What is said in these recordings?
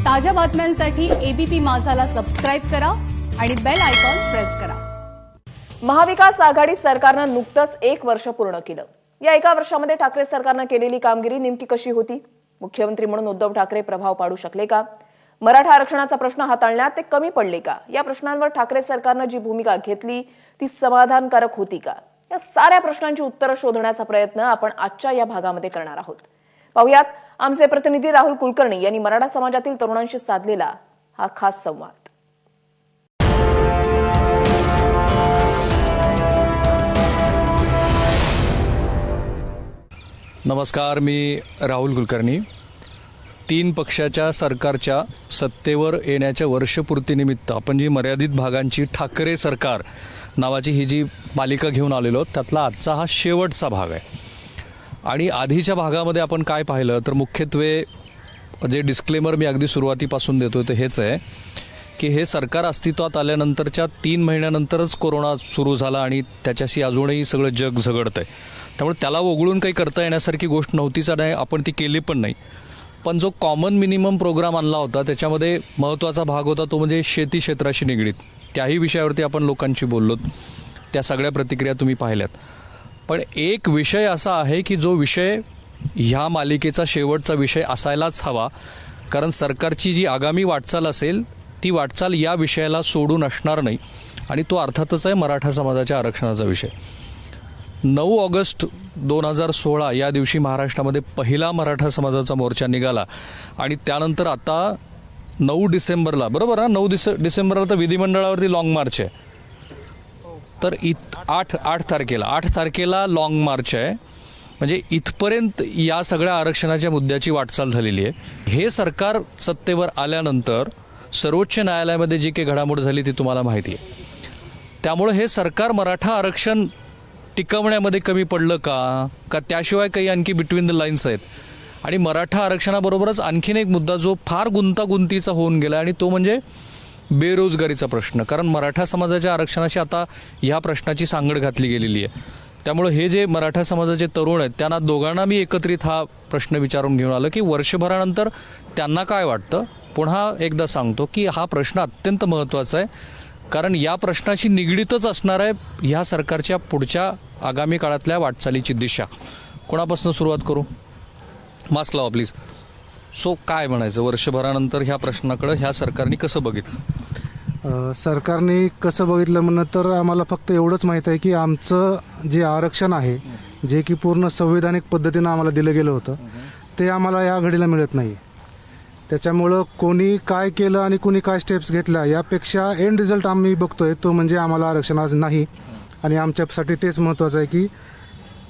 ताज्या बातम्यांसाठी ABP माझाला subscribe करा आणि बेल आयकॉन प्रेस करा। महाविकास आघाडी सरकारनं नुकतंच 1 वर्ष पूर्ण केलं। या 1 वर्षामध्ये ठाकरे सरकारनं केलेली कामगिरी नेमकी कशी होती? मुख्यमंत्री म्हणून उद्धव ठाकरे प्रभाव पाडू शकले का? मराठा आरक्षणाचा प्रश्न हाताळण्यात ते कमी पडले का? या प्रश्नांवर ठाकरे सरकारनं जी भूमिका घेतली ती समाधानकारक होती का? या साऱ्या प्रश्नांची उत्तरं शोधण्याचा प्रयत्न आपण आजच्या या भागामध्ये करणार आहोत। पाहुयात आमचे प्रतिनिधी राहुल कुलकर्णी यांनी मराठा समाजातील तरुणांशी साधलेला हा खास संवाद। नमस्कार, मी राहुल कुलकर्णी। 3 पक्षाच्या सरकारच्या सत्तेवर येण्याच्या वर्षपूर्तीनिमित्त आपण जी मर्यादित भागांची ठाकरे सरकार नावाची ही जी मालिका घेऊन आलेलो त्यातला आजचा हा शेवटचा भाग आहे। आणि आधीच्या भागामध्ये आपण काय पाहिलं तर मुख्यत्वे जे डिस्क्लेमर मी अगदी सुरुवातीपासून देतोय ते हेच आहे की हे सरकार अस्तित्वात आल्यानंतरच्या 3 महिन्यानंतरच कोरोना सुरू झाला आणि त्याच्याशी अजूनही सगळं जग झगडतंय। त्यामुळे त्याला वगळून काही करता येण्यासारखी गोष्ट नव्हतीच आणि आपण ती केली पण नाही। पण जो कॉमन मिनिमम प्रोग्राम आणला होता त्याच्यामध्ये महत्त्वाचा भाग होता तो म्हणजे शेती क्षेत्राशी निगडीत। त्याही विषयावरती आपण लोकांशी बोललो, त्या सगळ्या प्रतिक्रिया तुम्ही पाहिल्यात। पण एक विषय असा आहे की जो विषय ह्या मालिकेचा शेवटचा विषय असायलाच हवा, कारण सरकारची जी आगामी वाटचाल असेल ती वाटचाल या विषयाला सोडून असणार नाही आणि तो अर्थातच आहे मराठा समाजाच्या आरक्षणाचा विषय। 9 ऑगस्ट 2016 या दिवशी महाराष्ट्रामध्ये पहिला मराठा समाजाचा मोर्चा निघाला आणि त्यानंतर आता 9 डिसेंबरला, बरोबर ना, 9 डिसेंबरला तर विधिमंडळावरती लॉंग मार्च आहे। तर 8 तारखेला लॉंग मार्च आहे। म्हणजे इथपर्यंत या सगळ्या आरक्षणाच्या मुद्द्याची वाटचाल झालेली आहे। हे सरकार सत्तेवर आल्यानंतर सर्वोच्च न्यायालयामध्ये जी काही घडामोड झाली ती तुम्हाला माहिती आहे। त्यामुळे हे सरकार मराठा आरक्षण टिकवण्यामध्ये कमी पडलं का त्याशिवाय काही आणखी बिटवीन द लाईन्स आहेत? आणि मराठा आरक्षणाबरोबरच आणखीन एक मुद्दा जो फार गुंतागुंतीचा होऊन गेला आणि तो म्हणजे बेरोजगारीचा प्रश्न। कारण मराठा समाजाच्या आरक्षणाशी आता ह्या प्रश्नाची सांगड घातली गेलेली आहे। त्यामुळे हे जे मराठा समाजाचे तरुण आहेत त्यांना दोघांना मी एकत्रित हा प्रश्न विचारून घेऊन आलो की वर्षभरानंतर त्यांना काय वाटतं। पुन्हा एकदा सांगतो की हा प्रश्न अत्यंत महत्त्वाचा आहे, कारण या प्रश्नाशी निगडीतच असणार आहे ह्या सरकारच्या पुढच्या आगामी काळातल्या वाटचालीची दिशा। कोणापासून सुरुवात करू? मास्क लावा प्लीज। सो काय म्हणायचं, वर्षभरानंतर ह्या प्रश्नाकडे ह्या सरकारने कसं बघितलं? सरकारने कसं बघितलं म्हणणं तर आम्हाला फक्त एवढंच माहीत आहे की आमचं जे आरक्षण आहे जे की पूर्ण संवैधानिक पद्धतीनं आम्हाला दिलं गेलं होतं ते आम्हाला या घडीला मिळत नाही। त्याच्यामुळं कोणी काय केलं आणि कोणी काय स्टेप्स घेतल्या यापेक्षा एंड रिझल्ट आम्ही बघतोय तो म्हणजे आम्हाला आरक्षण आज नाही। आणि आमच्यासाठी तेच महत्त्वाचं आहे की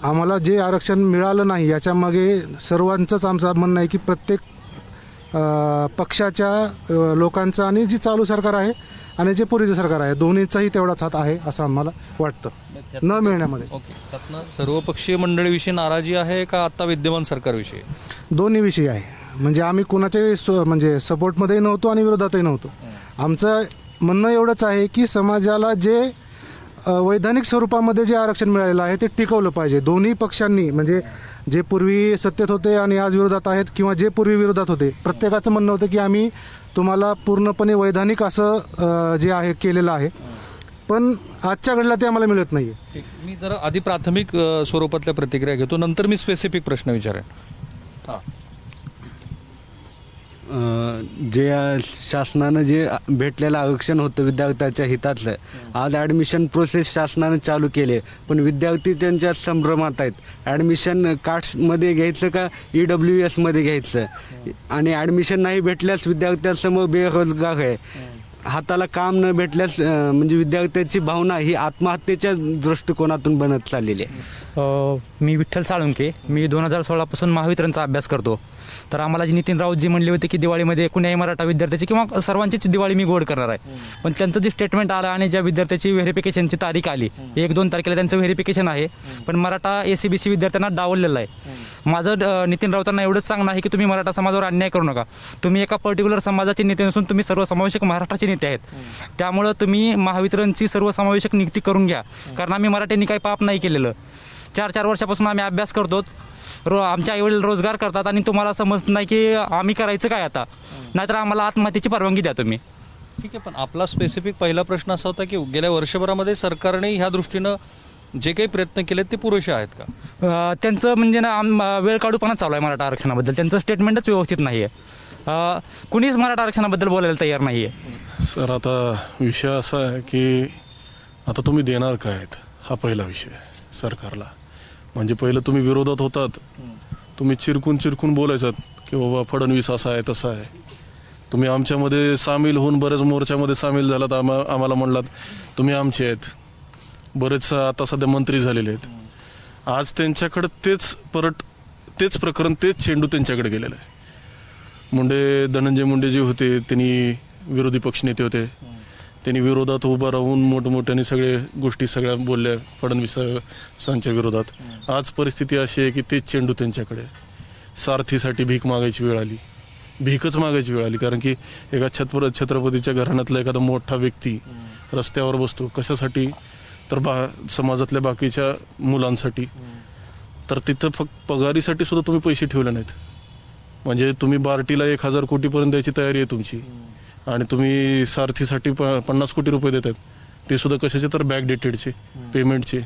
आम्हाला जे आरक्षण मिळालं नाही याच्यामागे सर्वांचंच आमचं म्हणणं आहे की प्रत्येक पक्षाच्या लोकांचं आणि जी चालू सरकार आहे आणि जे पूर्वीचं सरकार आहे दोन्हीचाही तेवढाच हात आहे असं आम्हाला वाटतं न मिळण्यामध्ये। ओके, त्यातनं सर्वपक्षीय मंडळीविषयी नाराजी आहे का आता विद्यमान सरकारविषयी? दोन्ही विषयी आहे। म्हणजे आम्ही कुणाच्याही म्हणजे सपोर्टमध्येही नव्हतो आणि विरोधातही नव्हतो। आमचं म्हणणं एवढंच आहे की समाजाला जे वैधानिक स्वरूपामध्ये जे आरक्षण मिळालेलं आहे ते टिकवलं पाहिजे। दोन्ही पक्षांनी म्हणजे जे पूर्वी सत्तेत होते आणि आज विरोधात आहेत किंवा जे पूर्वी विरोधात होते प्रत्येकाचं म्हणणं होतं की आम्ही तुम्हाला पूर्णपणे वैधानिक असं जे आहे केलेलं आहे, पण आजच्या घडीला ते आम्हाला मिळत नाहीये। मी जरा आधी प्राथमिक स्वरूपातल्या प्रतिक्रिया घेतो, नंतर मी स्पेसिफिक प्रश्न विचारेन। हां, जे शासनानं जे भेटलेलं आरक्षण होतं विद्यार्थ्याच्या हितातलं, आज ॲडमिशन प्रोसेस शासनानं चालू केले पण विद्यार्थी त्यांच्या संभ्रमात आहेत। ॲडमिशन कास्टमध्ये घ्यायचं का EWS मध्ये घ्यायचं, आणि ॲडमिशन नाही भेटल्यास विद्यार्थ्यांसमोर बेरोजगार आहे। हाताला काम न भेटल्यास म्हणजे विद्यार्थ्याची भावना ही आत्महत्येच्या दृष्टिकोनातून बनत चाललेली आहे। मी विठ्ठल साळुंके, मी 2016 पासून महावितरणचा अभ्यास करतो। तर आम्हाला जी नितीन राऊत जी म्हणली होती की दिवाळीमध्ये कुण्याही मराठा विद्यार्थ्याची किंवा सर्वांचीच दिवाळी मी गोड करणार आहे, पण त्यांचं जे स्टेटमेंट आलं आणि ज्या विद्यार्थ्याची व्हेरिफिकेशनची तारीख आली 1-2 तारखेला त्यांचं व्हेरिफिकेशन आहे, पण मराठा SCBC विद्यार्थ्यांना डावललेलं आहे। माझं नितीन राऊतांना एवढंच सांगणं आहे की तुम्ही मराठा समाजावर अन्याय करू नका। तुम्ही एका पर्टिक्युलर समाजाचे नेते नसून तुम्ही सर्वसमावेशक महाराष्ट्राचे नेते आहेत। त्यामुळे तुम्ही महावितरणची सर्वसमावेशक नियुक्ती करून घ्या, कारण आम्ही मराठ्यांनी काही पाप नाही केलेलं। 4 वर्षापासून आम्ही अभ्यास करतो। आमचे आईवडील रोजगार करतात आणि तुम्हाला समजत नाही की आम्ही करायचं काय आता, नाहीतर आम्हाला आत्महत्येची परवानगी द्या तुम्ही. ठीक आहे, पण आपला स्पेसिफिक पहिला प्रश्न असा होता की गेल्या वर्षभरामध्ये सरकारने ह्या दृष्टीनं जे काही प्रयत्न केले ते पुरेसे आहेत का? त्यांचं म्हणजे ना वेळ काढूपणा चालू आहे मराठा आरक्षणाबद्दल. त्यांचं स्टेटमेंटच व्यवस्थित नाहीये. कुणीच मराठा आरक्षणाबद्दल बोलायला तयार नाहीये. सर, आता विषय असा आहे की आता तुम्ही देणार काय आहेत हा पहिला विषय आहे सरकारला. म्हणजे पहिलं तुम्ही विरोधात होतात, तुम्ही चिरकून बोलायचात की बाबा फडणवीस असा आहे तसा आहे. तुम्ही आमच्यामध्ये सामील होऊन बरेच मोर्चामध्ये सामील झालात, आम्हाला म्हणलात तुम्ही आमचे आहेत. बरेच आता सध्या मंत्री झालेले आहेत. आज त्यांच्याकडे तेच प्रकरण तेच चेंडू त्यांच्याकडे गेलेलं आहे. धनंजय मुंडे जे होते त्यांनी विरोधी पक्षनेते होते, त्यांनी विरोधात उभं राहून मोठमोठ्याने सगळ्या बोलल्या फडणवीसांच्या विरोधात. आज परिस्थिती अशी आहे की तेच चेंडू त्यांच्याकडे. सारथीसाठी भीकच मागायची वेळ आली कारण की एका छत्रपतीच्या घराण्यातला एखादा मोठा व्यक्ती रस्त्यावर बसतो कशासाठी, तर समाजातल्या बाकीच्या मुलांसाठी. तर तिथं फक्त पगारीसाठी सुद्धा तुम्ही पैसे ठेवले नाहीत. म्हणजे तुम्ही बार्टीला 1000 कोटीपर्यंत द्यायची तयारी आहे तुमची, आणि तुम्ही सारथीसाठी 50 कोटी रुपये देतात, ते सुद्धा कशाचे, तर बॅक डेटेडचे पेमेंटचे.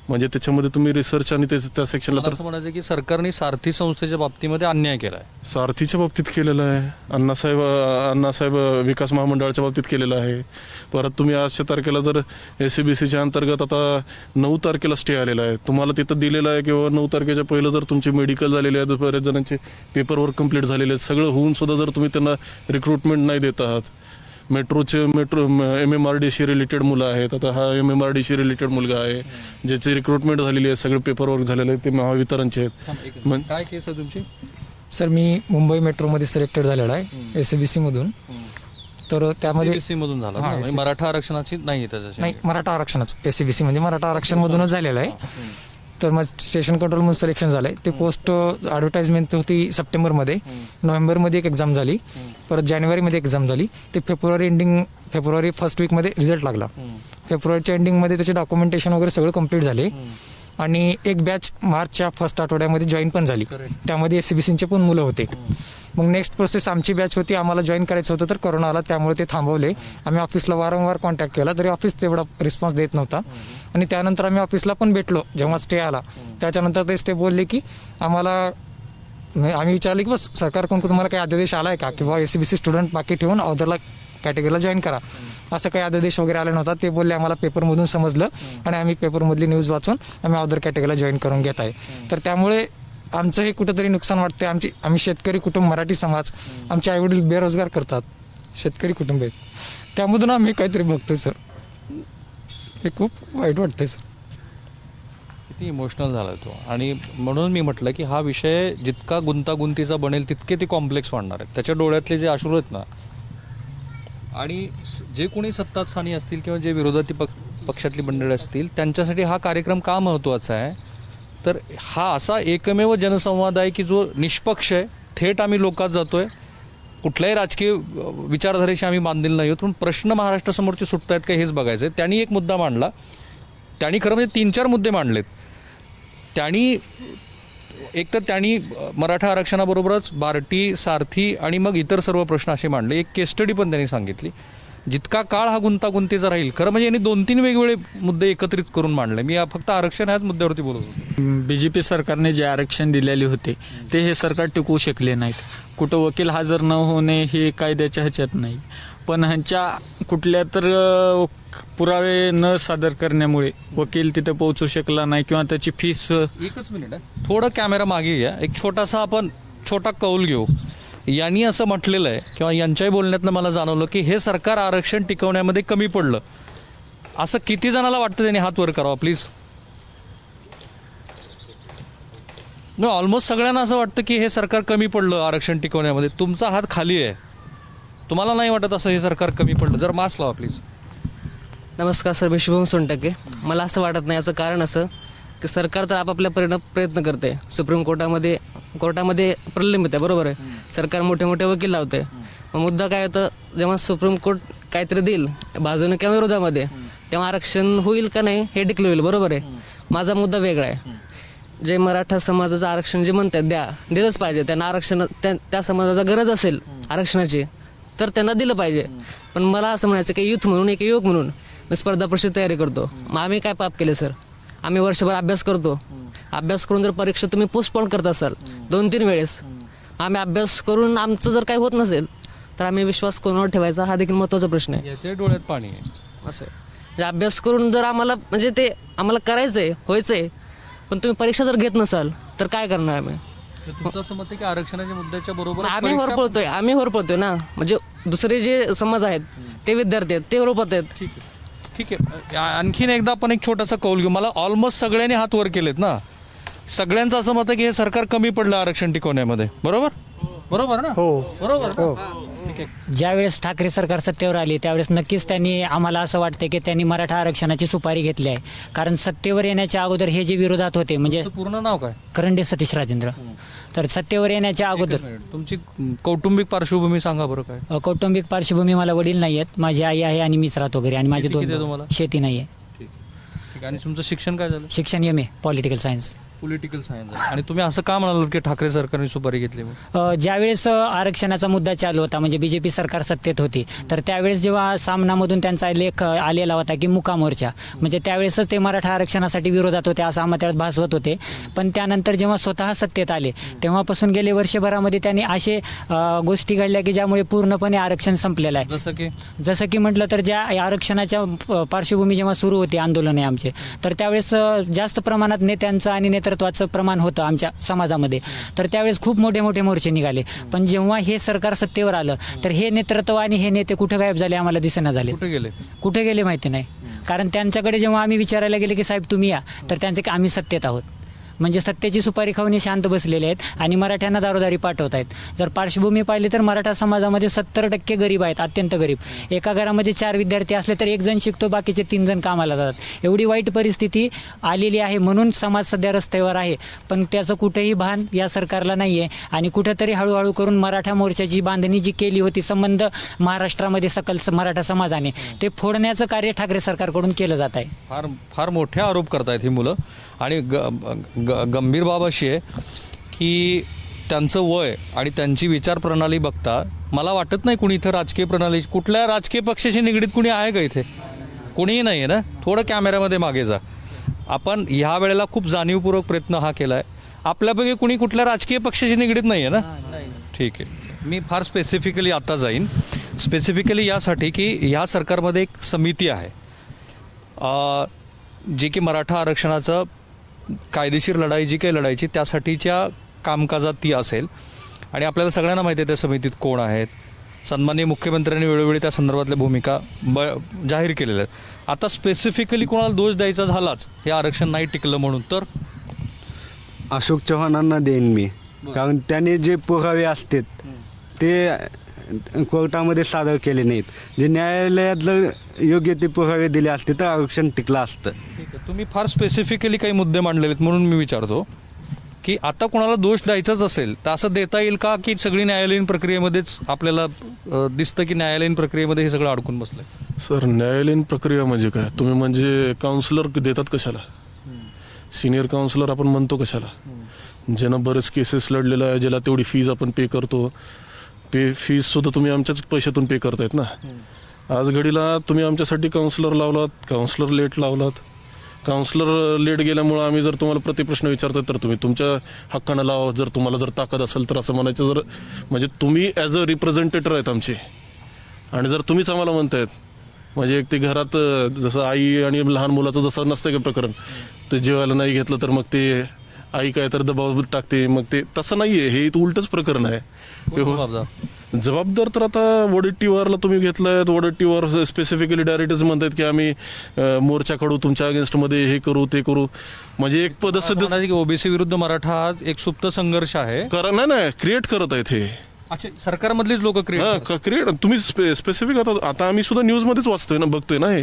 म्हणजे त्याच्यामध्ये तुम्ही रिसर्च आणि त्या सेक्शनला तर असं म्हणायचं की सरकारने सारथी संस्थेच्या बाबतीमध्ये अन्याय केलाय. सारथीच्या बाबतीत केलेलं आहे, अण्णासाहेब विकास महामंडळाच्या बाबतीत केलेलं आहे. परत तुम्ही आजच्या तारखेला जर SABCच्या अंतर्गत आता 9 तारखेला स्टे आलेला आहे, तुम्हाला तिथं दिलेलं आहे किंवा 9 तारखेच्या पहिलं जर तुमची मेडिकल झालेली आहे, बरेच जणांचे पेपर वर्क कम्प्लीट झालेले आहेत, सगळं होऊन सुद्धा जर तुम्ही त्यांना रिक्रुटमेंट नाही देत आहात. मेट्रो MMRDC रिलेटेड मुलं आहेत. आता हा MMRDC रिलेटेड मुलगा आहे ज्याची रिक्रुटमेंट झालेली आहे, सगळे पेपर वर्क झालेले आहे, ते महावितरणचे आहेत. काय केस आहे तुमची? सर, मी मुंबई मेट्रोमध्ये सिलेक्टेड झालेला आहे SABC मधून. तर त्यामध्ये CBSE मधून झाला ना? म्हणजे मराठा आरक्षणाची नाही त्याच्याशी? नाही, मराठा आरक्षणच. SABC म्हणजे मराठा आरक्षण मधूनच झालेलं आहे. तर मग स्टेशन कंट्रोल म्हणून सिलेक्शन झालंय. ते पोस्ट ॲडव्हर्टाइजमेंट होती सप्टेंबरमध्ये, नोव्हेंबरमध्ये एक एक्झाम झाली, परत जानेवारीमध्ये एक्झाम झाली. ते फेब्रुवारी फर्स्ट वीकमध्ये रिझल्ट लागला. फेब्रुवारीच्या एंडिंगमध्ये त्याचे डॉक्युमेंटेशन वगैरे सगळं कंप्लीट झाले आणि एक बॅच मार्चच्या फर्स्ट आठवड्यामध्ये जॉईन पण झाली. त्यामध्ये SABCचे पण मुलं होते. मग नेक्स्ट प्रोसेस आमची बॅच होती, आम्हाला जॉईन करायचं होतं, तर कोरोना आला त्यामुळे ते थांबवले. आम्ही ऑफिसला वारंवार कॉन्टॅक्ट केला तरी ऑफिस तेवढा रिस्पॉन्स देत नव्हता. आणि त्यानंतर आम्ही ऑफिसला पण भेटलो जेव्हा स्टे आला. त्याच्यानंतर ते स्टे बोलले की आम्ही विचारले की बस सरकारकडून तुम्हाला काही अध्यादेश आलाय का, किंवा SABC स्टुडंट बाकी ठेवून अदरला कॅटेगरीला जॉईन करा. असं काही अध्यादेश वगैरे आला नव्हता. ते बोलले आम्हाला पेपरमधून समजलं आणि आम्ही पेपरमधली न्यूज वाचून आम्ही अदर कॅटेगरीला जॉईन करून घेत आहे. तर त्यामुळे आमचं हे कुठंतरी नुकसान वाटते. आम्ही शेतकरी कुटुंब, मराठी समाज, आमचे आईवडील बेरोजगार करतात, शेतकरी कुटुंब आहेत, त्यामधून आम्ही काहीतरी बघतोय सर. हे खूप वाईट वाटतंय सर. किती इमोशनल झाला तो. आणि म्हणून मी म्हटलं की हा विषय जितका गुंतागुंतीचा बनेल तितके ते कॉम्प्लेक्स वाढणार आहेत. त्याच्या डोळ्यातले जे अश्रू आहेत ना, आणि जे कोणी सत्तास्थानी असतील किंवा जे विरोधी पक्षातली मंडळी असतील त्यांच्यासाठी हा कार्यक्रम का महत्त्वाचा आहे, तर हा असा एकमेव जनसंवाद आहे की जो निष्पक्ष आहे. थेट आम्ही लोकात जातोय, कुठल्याही राजकीय विचारधारेशी आम्ही बांधलेलं नाही आहोत, पण प्रश्न महाराष्ट्रासमोरचे सुटत आहेत का हेच बघायचं आहे. त्यांनी एक मुद्दा मांडला, त्यांनी खरं म्हणजे 3-4 मुद्दे मांडलेत. त्यांनी मराठा आरक्षणाबरोबरच बार्टी, सारथी आणि मग इतर सर्व प्रश्न असे मांडले. एक केस स्टडी पण त्यांनी सांगितली. जितका काळ हा गुंतागुंतीचा राहील, खरं म्हणजे यांनी 2-3 वेगवेगळे मुद्दे एकत्रित करून मांडले. मी फक्त आरक्षण ह्याच मुद्द्यावरती बोलत होतो. BJP सरकारने जे आरक्षण दिलेले होते ते हे सरकार टिकवू शकले नाहीत. कुठं वकील हजर न होणे हे कायद्याच्या ह्याच्यात नाही, पण ह्यांच्या कुठल्या तर पुरावे न सादर करण्यामुळे वकील तिथे पोहोचू शकला नाही किंवा त्याची फीस. एकच मिनिट आहे, थोडं कॅमेरा मागे घ्या. एक छोटा कौल घेऊ. यांनी असं म्हटलेलं आहे किंवा यांच्याही बोलण्यातनं मला जाणवलं की हे सरकार आरक्षण टिकवण्यामध्ये कमी पडलं. असं किती जणाला वाटतं? त्यांनी हात वर करावा प्लीज. ऑलमोस्ट सगळ्यांना असं वाटतं की हे सरकार कमी पडलं आरक्षण टिकवण्यामध्ये. तुमचा हात खाली आहे. तुम्हाला नाही वाटत असं हे सरकार कमी पडलं? जर मास्क लावा प्लीज. नमस्कार सर, मी शुभम सोनटक्के. मला असं वाटत नाही. याचं कारण असं की सरकार तर आपापल्या प्रयत्न करते. सुप्रीम कोर्टामध्ये प्रलंबित आहे, बरोबर आहे. सरकार मोठे मोठे वकील लावते. मग मुद्दा काय होतं, जेव्हा सुप्रीम कोर्ट काहीतरी देईल बाजूने किंवा विरोधामध्ये, तेव्हा आरक्षण होईल का नाही हे डिक्लेअर होईल, बरोबर आहे. माझा मुद्दा वेगळा आहे. जे मराठा समाजाचं आरक्षण जे म्हणतात दिलंच पाहिजे. त्यांना आरक्षण त्या समाजाचा गरज असेल आरक्षणाची तर त्यांना दिलं पाहिजे. पण मला असं म्हणायचं की युथ म्हणून एक युवक म्हणून मी स्पर्धा परीक्षेची तयारी करतो. मग आम्ही काय पाप केले सर? आम्ही वर्षभर अभ्यास करतो. अभ्यास करून जर परीक्षा तुम्ही पोस्टपोन करत असाल 2-3 वेळेस, आम्ही अभ्यास करून आमचं जर काही होत नसेल तर आम्ही विश्वास कोणावर ठेवायचा हा देखील महत्त्वाचा प्रश्न आहे. याच्या डोळ्यात पाणी आहे. असं म्हणजे अभ्यास करून जर आम्हाला म्हणजे ते आम्हाला करायचंय व्हायचंय पण तुम्ही परीक्षा जर घेत नसाल तर काय करणार आम्ही? तुमचं असं मत आहे की आरक्षणाच्या मुद्द्याच्या बरोबर आम्ही होरपळतोय ना. म्हणजे दुसरे जे समाज आहेत ते विद्यार्थी आहेत ते होरपळत आहेत. ठीक आहे. आणखीन एकदा आपण एक छोटासा कौल घेऊ. मला ऑलमोस्ट सगळ्यांनी हात वर केलेत ना. सगळ्यांचं असं मत आहे की हे सरकार कमी पडलं आरक्षण टिकवण्यामध्ये. बरोबर ना? हो. बरोबर. ज्यावेळेस ठाकरे सरकार सत्तेवर आले त्यावेळेस नक्कीच त्यांनी आम्हाला असं वाटतं की त्यांनी मराठा आरक्षणाची सुपारी घेतली आहे. कारण सत्तेवर येण्याच्या अगोदर हे जे विरोधात होते म्हणजे पूर्ण नाव काय? करंडे सतीश राजेंद्र. तर सत्तेवर येण्याच्या अगोदर तुमची कौटुंबिक पार्श्वभूमी सांगा बरं काय? कौटुंबिक पार्श्वभूमी मला वडील नाही आहेत. माझी आई आहे आणि मीच राहतो घरी आणि माझे किती आहे 2 तुम्हाला? शेती नाही आहे. ठीक. आणि तुमचं शिक्षण काय झालं? शिक्षण MA political science. Political science. आणि तुम्ही असं का म्हणालात की ठाकरे सरकारने सुपारी घेतली? ज्यावेळेस आरक्षणाचा मुद्दा चालू होता म्हणजे BJP सरकार सत्तेत होती तर त्यावेळेस जेव्हा सामनामधून त्यांचा लेख आलेला होता की मुका मोर्चा म्हणजे त्यावेळेसच ते मराठा आरक्षणासाठी विरोधात होते असं आम्हाला भासवत होते. पण त्यानंतर जेव्हा स्वतः सत्तेत आले तेव्हापासून गेले वर्षभरामध्ये त्यांनी असे गोष्टी घडल्या की ज्यामुळे पूर्णपणे आरक्षण संपलेलं आहे. जसं की म्हटलं तर ज्या आरक्षणाच्या पार्श्वभूमी जेव्हा सुरू होती आंदोलने आमचे तर त्यावेळेस जास्त प्रमाणात नेत्यांचं आणि नेतृत्वाचं प्रमाण होतं आमच्या समाजामध्ये. तर त्यावेळेस खूप मोठे मोठे मोर्चे निघाले. पण जेव्हा हे सरकार सत्तेवर आलं तर हे नेतृत्व आणि हे नेते कुठे गायब झाले आम्हाला दिसेना झाले. कुठे गेले माहिती नाही. कारण त्यांच्याकडे जेव्हा आम्ही विचारायला गेले की साहेब तुम्ही या तर त्यांचे की आम्ही सत्तेत आहोत. म्हणजे सत्तेची सुपारी खाऊन शांत बसलेले आहेत आणि मराठ्यांना दारोदारी पाठवत आहेत. जर पार्श्वभूमी पाहिली तर मराठा समाजामध्ये 70% गरीब आहेत, अत्यंत गरीब. एका घरामध्ये 4 विद्यार्थी असले तर 1 जण शिकतो, बाकीचे 3 जण कामाला जातात. एवढी वाईट परिस्थिती आलेली आहे म्हणून समाज सध्या रस्त्यावर आहे. पण त्याचं कुठेही भान या सरकारला नाहीये आणि कुठेतरी हळूहळू करून मराठा मोर्चाची बांधणी जी केली होती संबंध महाराष्ट्रामध्ये सकल मराठा समाजाने ते फोडण्याचं कार्य ठाकरे सरकारकडून केलं जात आहे. फार फार मोठे आरोप करतायत ही मुलं. आणि गंभीर बाब अशी आहे की त्यांचं वय आणि त्यांची विचारप्रणाली बघता मला वाटत नाही कुणी इथं राजकीय प्रणाली कुठल्या राजकीय पक्षाशी निगडीत कुणी आहे का इथे? कुणीही नाही आहे ना. थोडं कॅमेऱ्यामध्ये मागे जा. आपण ह्या वेळेला खूप जाणीवपूर्वक प्रयत्न हा केलाय. आपल्यापैकी कुणी कुठल्या राजकीय पक्षाशी निगडीत नाही आहे ना? ठीक आहे. मी फार स्पेसिफिकली आता जाईन स्पेसिफिकली यासाठी की ह्या सरकारमध्ये एक समिती आहे जी की मराठा आरक्षणाचं कायदेशीर लढाई जी काही लढायची त्यासाठीच्या कामकाजात ती असेल. आणि आपल्याला सगळ्यांना माहिती आहे त्या समितीत कोण आहेत. सन्माननीय मुख्यमंत्र्यांनी वेळोवेळी त्या संदर्भातल्या भूमिका जाहीर केलेल्या आहेत. आता स्पेसिफिकली कोणाला दोष द्यायचा झालाच हे आरक्षण नाही टिकलं म्हणून तर अशोक चव्हाणांना देईन मी. कारण त्याने जे पुरावे असतात ते कोर्टामध्ये सादर केले नाहीत. जे न्यायालयात जर योग्य ते पुरावे दिले असते तर आरक्षण टिकलं असतं. तुम्ही फार स्पेसिफिकली काही मुद्दे मांडलेले आहेत म्हणून मी विचारतो की आता कोणाला दोष द्यायचाच असेल तर असं देता येईल का की सगळी न्यायालयीन प्रक्रियेमध्येच आपल्याला दिसतं की न्यायालयीन प्रक्रियेमध्ये हे सगळं अडकून बसलंय? सर न्यायालयीन प्रक्रिया म्हणजे काय? तुम्ही म्हणजे काउन्सिलर देतात कशाला? सिनियर काउन्सिलर आपण म्हणतो कशाला? ज्यानं बरेच केसेस लढलेलं आहे, ज्याला तेवढी फीज आपण पे करतो. फीज सुद्धा तुम्ही आमच्याच पैशातून पे करतायत ना. आज घडीला तुम्ही आमच्यासाठी काउन्सिलर लावलात, काउन्सिलर लेट लावलात. काउन्सिलर लेट गेल्यामुळे आम्ही जर तुम्हाला प्रतिप्रश्न विचारतोय तर तुम्ही तुमच्या हक्कानं लावा. जर तुम्हाला जर ताकद असेल तर असं म्हणायचं. जर म्हणजे तुम्ही ॲज अ रिप्रेझेंटेटर आहेत आमचे आणि जर तुम्हीच आम्हाला म्हणतायत म्हणजे एक ते घरात जसं आई आणि लहान मुलाचं जसं नसतं का प्रकरण, ते जेवायला नाही घेतलं तर मग ते आई काय तर दबाव टाकते. मग ते तसं नाहीये. हे उलटच प्रकरण आहे. जबाबदार तर आता वडट्टीवारला तुम्ही घेतलाय. वडट्टीवार स्पेसिफिकली डायरेक्टच म्हणतात की आम्ही मोर्चा काढू तुमच्या अगेन्स्टमध्ये, हे करू ते करू. म्हणजे एक पदसद्य ओबीसी विरुद्ध मराठा हा एक सुप्त संघर्ष आहे. नाही क्रिएट करत आहेत हे. अच्छा, सरकारमधलीच लोक क्रिएट तुम्ही स्पेसिफिक आता आम्ही सुद्धा न्यूजमध्येच वाचतोय ना, बघतोय ना हे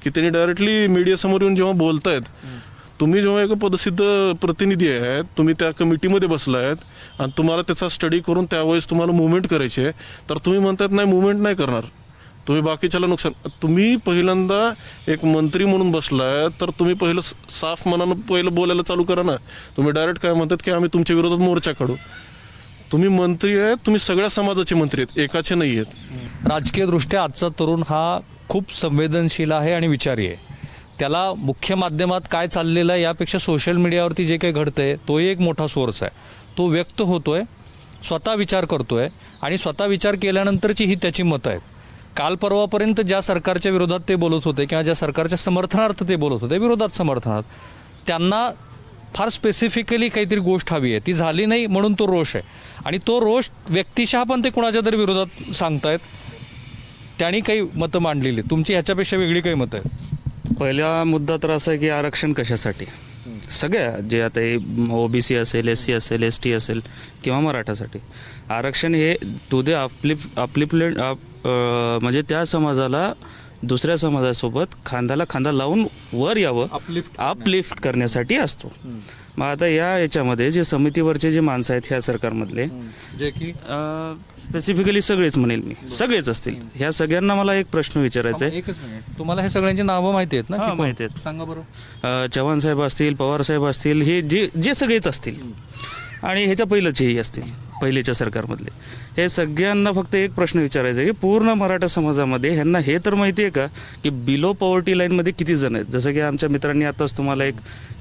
की त्यांनी डायरेक्टली मीडिया समोर येऊन जेव्हा बोलतायत. तुम्ही जेव्हा एक पदसिद्ध प्रतिनिधी आहेत, तुम्ही त्या कमिटीमध्ये बसलायत आणि तुम्हाला त्याचा स्टडी करून त्यावेळेस तुम्हाला मुवमेंट करायची आहे तर तुम्ही म्हणतात नाही मुवमेंट नाही करणार. तुम्ही बाकीच्याला नुकसान. तुम्ही पहिल्यांदा एक मंत्री म्हणून बसलाय तर तुम्ही पहिलं साफ मनानं पहिलं बोलायला चालू करा ना. तुम्ही डायरेक्ट काय म्हणतात की आम्ही तुमच्या विरोधात मोर्चा काढू. तुम्ही मंत्री आहेत, तुम्ही सगळ्या समाजाचे मंत्री आहेत, एकाचे नाही आहेत. राजकीय दृष्ट्या आजचा तरुण हा खूप संवेदनशील आहे आणि विचारी आहे. त्याला मुख्य माध्यमात काय चाललेलं आहे यापेक्षा सोशल मीडियावरती जे काही घडतंय तोही एक मोठा सोर्स आहे. तो व्यक्त होतोय, स्वतः विचार करतोय आणि स्वतः विचार केल्यानंतरची ही त्याची मतं आहेत. काल परवापर्यंत ज्या सरकारच्या विरोधात ते बोलत होते किंवा ज्या सरकारच्या समर्थनार्थ ते बोलत होते, विरोधात समर्थनार्थ, त्यांना फार स्पेसिफिकली काहीतरी गोष्ट हवी आहे, ती झाली नाही म्हणून तो रोष आहे. आणि तो रोष व्यक्तिशः पण ते कुणाच्या तरी विरोधात सांगतायत, त्यांनी काही मतं मांडलेली. तुमची ह्याच्यापेक्षा वेगळी काही मतं आहेत? पहिला मुद्दा तर असा आहे की आरक्षण कशासाठी. सगळ्या जे आता ओबीसी असेल, एससी असेल, एसटी असेल किंवा मराठासाठी आरक्षण हे टू दे अपलिफ्टमेंट म्हणजे त्या समाजाला दुसऱ्या समाजासोबत खांद्याला खांदा लावून वर यावं, अपलिफ्ट करण्यासाठी असतो. मग आता याच्यामध्ये जे समितीवरचे जे माणसं आहेत ह्या सरकारमधले, जे की स्पेसिफिकली सगळेच म्हणेल मी, सगळेच असतील. ह्या सगळ्यांना मला एक प्रश्न विचारायचा आहे. एकच मिनिट, तुम्हाला हे सगळ्यांची नावं माहिती आहेत ना? माहिती आहेत. सांगा बरं. चव्हाण साहेब असतील, पवार साहेब असतील, हे जे सगळेच असतील आणि ह्याच्या पहिल्याचेही असतील, पहिलेच्या सरकारमधले, हे सगळ्यांना फक्त एक प्रश्न विचारायचा आहे की पूर्ण मराठा समाजामध्ये ह्यांना हे तर माहिती आहे का की बिलो पॉवर्टी लाईनमध्ये किती जण आहेत. जसं की आमच्या मित्रांनी आताच तुम्हाला एक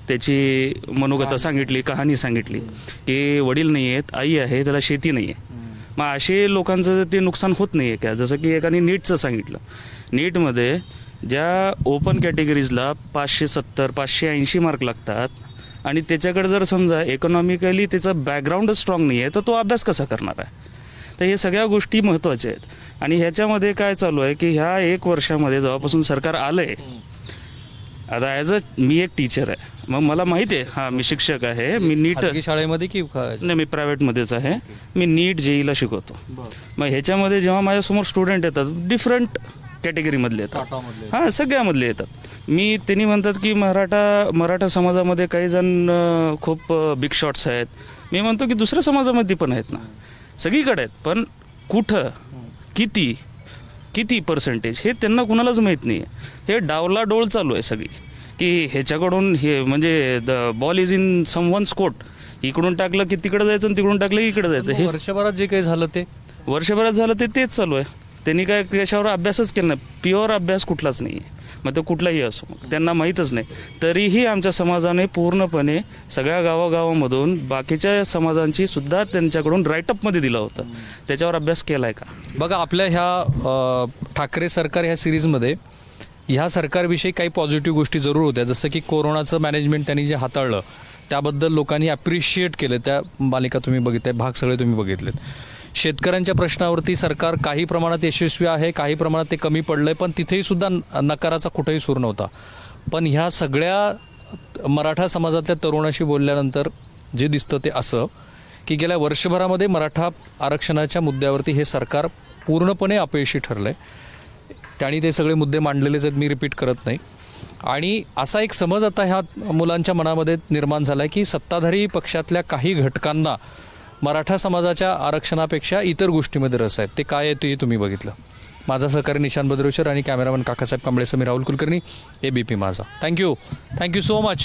त्याची मनोगता सांगितली, कहाणी सांगितली की वडील नाही आहेत, आई आहे, त्याला शेती नाही आहे. मग असे लोकांचं ते नुकसान होत नाही आहे का? जसं की एकाने नीटचं सांगितलं. नीटमध्ये ज्या ओपन कॅटेगरीजला 570, 580 मार्क लागतात आणि त्याच्याकडे जर समजा इकॉनॉमिकली त्याचा बॅकग्राऊंडच स्ट्रॉंग नाही आहे तर तो अभ्यास कसा करणार आहे. तर हे सगळ्या गोष्टी महत्त्वाच्या आहेत. आणि ह्याच्यामध्ये काय चालू आहे की ह्या 1 वर्षामध्ये जेव्हापासून सरकार आलंय, आता मी एक टीचर आहे, मग मला माहिती आहे, मी शिक्षक आहे, मी नीट शाळेमध्ये की नाही, मी प्रायव्हेटमध्येच आहे, मी नीट जेईला शिकवतो. मग ह्याच्यामध्ये जेव्हा माझ्यासमोर स्टुडंट येतात डिफरंट कॅटेगरीमधले येतात, सगळ्यामधले येतात. त्यांनी म्हणतात की मराठा समाजामध्ये काही जण खूप बिग शॉट्स आहेत. मी म्हणतो की दुसऱ्या समाजामध्ये पण आहेत ना, सगळीकडे आहेत, पण कुठं किती पर्सेंटेज हे त्यांना कुणालाच माहीत नाही आहे. हे डावला डोळ चालू आहे सगळी की ह्याच्याकडून हे म्हणजे the ball is in someone's court, इकडून टाकलं की तिकडे जायचं आणि तिकडून टाकलं की इकडे जायचं. हे वर्षभरात जे काही झालं ते तेच चालू आहे. त्यांनी काय त्याच्यावर अभ्यासच केला नाही, प्युअर अभ्यास कुठलाच नाही आहे. मग तो कुठलाही असो, त्यांना माहीतच नाही. तरीही आमच्या समाजाने पूर्णपणे सगळ्या गावागावामधून बाकीच्या समाजांची सुद्धा त्यांच्याकडून राईटअपमध्ये दिलं होतं. त्याच्यावर अभ्यास केलाय का? बघा, आपल्या ह्या ठाकरे सरकार ह्या सिरीजमध्ये ह्या सरकारविषयी काही पॉझिटिव्ह गोष्टी जरूर होत्या. जसं की कोरोनाचं मॅनेजमेंट त्यांनी जे हाताळलं त्याबद्दल लोकांनी अप्रिशिएट केलं. त्या मालिका तुम्ही बघितल्या, भाग सगळे तुम्ही बघितलेत. शेतकऱ्यांच्या प्रश्नावरती सरकार काही प्रमाणात यशस्वी आहे, काही प्रमाणात ते कमी पडलंय, पण तिथेही सुद्धा नकाराचा कुठेही सूर नव्हता. पण ह्या सगळ्या मराठा समाजातल्या तरुणाशी बोलल्यानंतर जे दिसतं ते असं की गेल्या वर्षभरामध्ये मराठा आरक्षणाच्या मुद्द्यावरती हे सरकार पूर्णपणे अपयशी ठरलंय. त्यांनी ते सगळे मुद्दे मांडलेलेच आहेत, मी रिपीट करत नाही. आणि असा एक समज आता ह्या मुलांच्या मनामध्ये निर्माण झालाय की सत्ताधारी पक्षातल्या काही घटकांना मराठा समाजाच्या आरक्षणापेक्षा इतर गोष्टीमध्ये रस आहेत. ते काय आहे ते तुम्ही बघितलं. माझा सहकारी निशांत बद्रेश्वर आणि कॅमेरामन काकासाहेब कांबळे, मी राहुल कुलकर्णी, ABP माझा. Thank you so much.